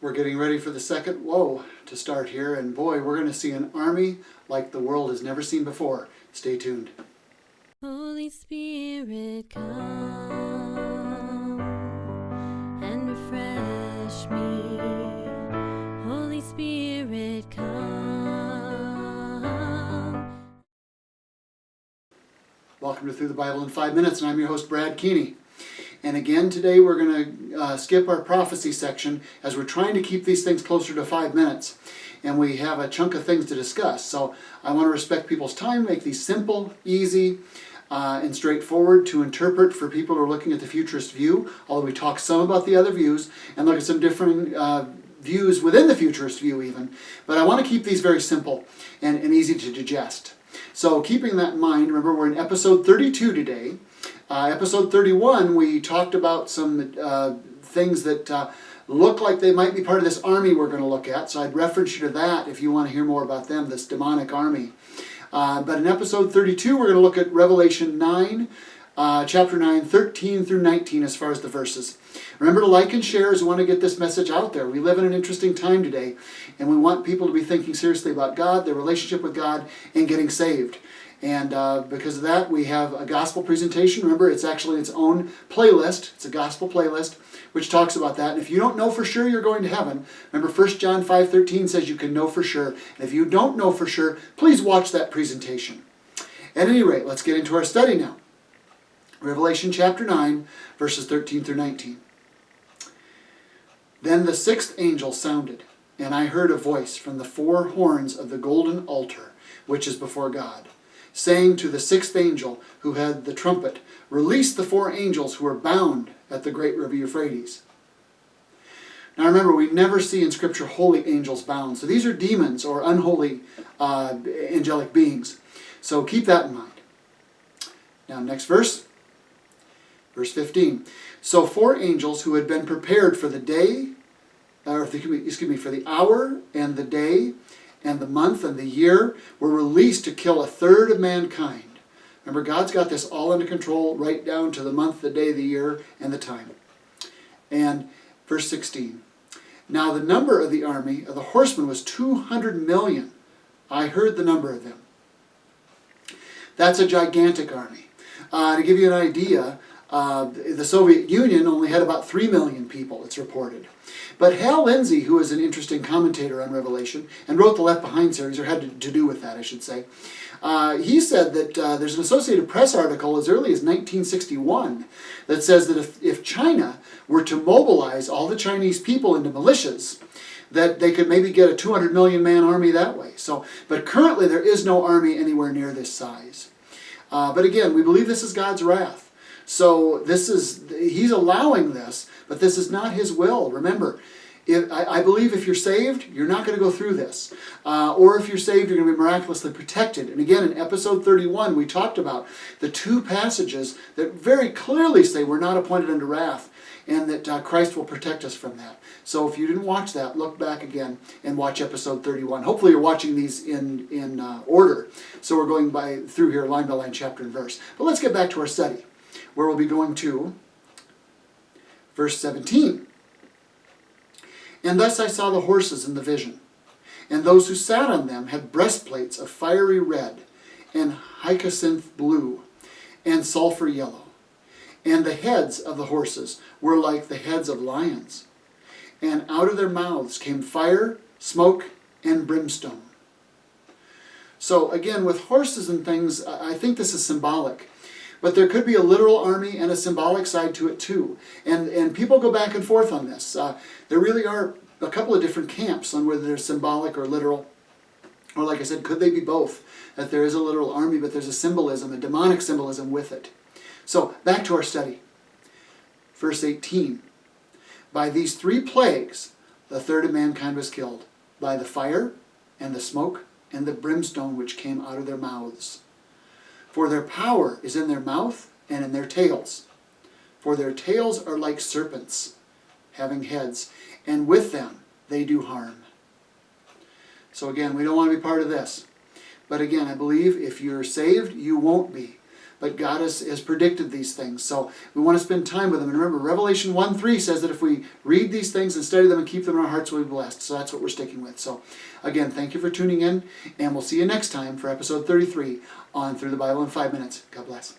We're getting ready for the second woe to start here, and boy, we're going to see an army like the world has never seen before. Stay tuned. Holy Spirit, come and refresh me. Holy Spirit, come. Welcome to Through the Bible in 5 Minutes, and I'm your host, Brad Keeney. And again, today we're going to skip our prophecy section as we're trying to keep these things closer to 5 minutes. And we have a chunk of things to discuss. So I want to respect people's time, make these simple, easy, and straightforward to interpret for people who are looking at the futurist view, although we talk some about the other views and look at some different views within the futurist view even. But I want to keep these very simple and easy to digest. So keeping that in mind, remember we're in episode 32 today. Episode 31, we talked about some things that look like they might be part of this army we're going to look at. So I'd reference you to that if you want to hear more about them, this demonic army. But in episode 32, we're going to look at Revelation 9, chapter 9, 13 through 19 as far as the verses. Remember to like and share as we want to get this message out there. We live in an interesting time today, and we want people to be thinking seriously about God, their relationship with God, and getting saved. And because of that, we have a gospel presentation. Remember, it's actually its own playlist. It's a gospel playlist which talks about that. And if you don't know for sure you're going to heaven, remember 1 John 5:13 says you can know for sure. And if you don't know for sure, please watch that presentation. At any rate, let's get into our study now. Revelation chapter 9, verses 13 through 19. Then the sixth angel sounded, and I heard a voice from the four horns of the golden altar, which is before God, saying to the sixth angel who had the trumpet, release the four angels who are bound at the great river Euphrates. Now remember, we never see in Scripture holy angels bound. So these are demons or unholy angelic beings. So keep that in mind. Now next verse. Verse 15. So four angels who had been prepared for the day, for the hour and the day, and the month and the year were released to kill a third of mankind. Remember, God's got this all under control, right down to the month, the day, the year, and the time. And verse 16. Now the number of the army of the horsemen was 200 million. I heard the number of them. That's a gigantic army. To give you an idea, the Soviet Union only had about 3 million people, it's reported. But Hal Lindsey, who is an interesting commentator on Revelation, and wrote the Left Behind series, or had to do with that, I should say, he said that there's an Associated Press article as early as 1961 that says that if China were to mobilize all the Chinese people into militias, that they could maybe get a 200 million man army that way. But currently there is no army anywhere near this size. But again, we believe this is God's wrath. So he's allowing this, but this is not his will. Remember, I believe if you're saved, you're not going to go through this. Or if you're saved, you're going to be miraculously protected. And again, in episode 31, we talked about the two passages that very clearly say we're not appointed unto wrath, and that Christ will protect us from that. So if you didn't watch that, look back again and watch episode 31. Hopefully you're watching these in order. So we're going through here line by line, chapter and verse. But let's get back to our study, where we'll be going to verse 17. And thus I saw the horses in the vision, and those who sat on them had breastplates of fiery red, and hyacinth blue, and sulfur yellow. And the heads of the horses were like the heads of lions. And out of their mouths came fire, smoke, and brimstone. So again, with horses and things, I think this is symbolic. But there could be a literal army and a symbolic side to it too. And people go back and forth on this. There really are a couple of different camps on whether they're symbolic or literal. Or like I said, could they be both? That there is a literal army, but there's a symbolism, a demonic symbolism with it. So back to our study. Verse 18. By these three plagues, the third of mankind was killed. By the fire, and the smoke, and the brimstone which came out of their mouths. For their power is in their mouth and in their tails. For their tails are like serpents, having heads, and with them they do harm. So again, we don't want to be part of this. But again, I believe if you're saved, you won't be. but God has predicted these things. So we want to spend time with them. And remember, Revelation 1:3 says that if we read these things and study them and keep them in our hearts, we'll be blessed. So that's what we're sticking with. So again, thank you for tuning in, and we'll see you next time for episode 33 on Through the Bible in 5 Minutes. God bless.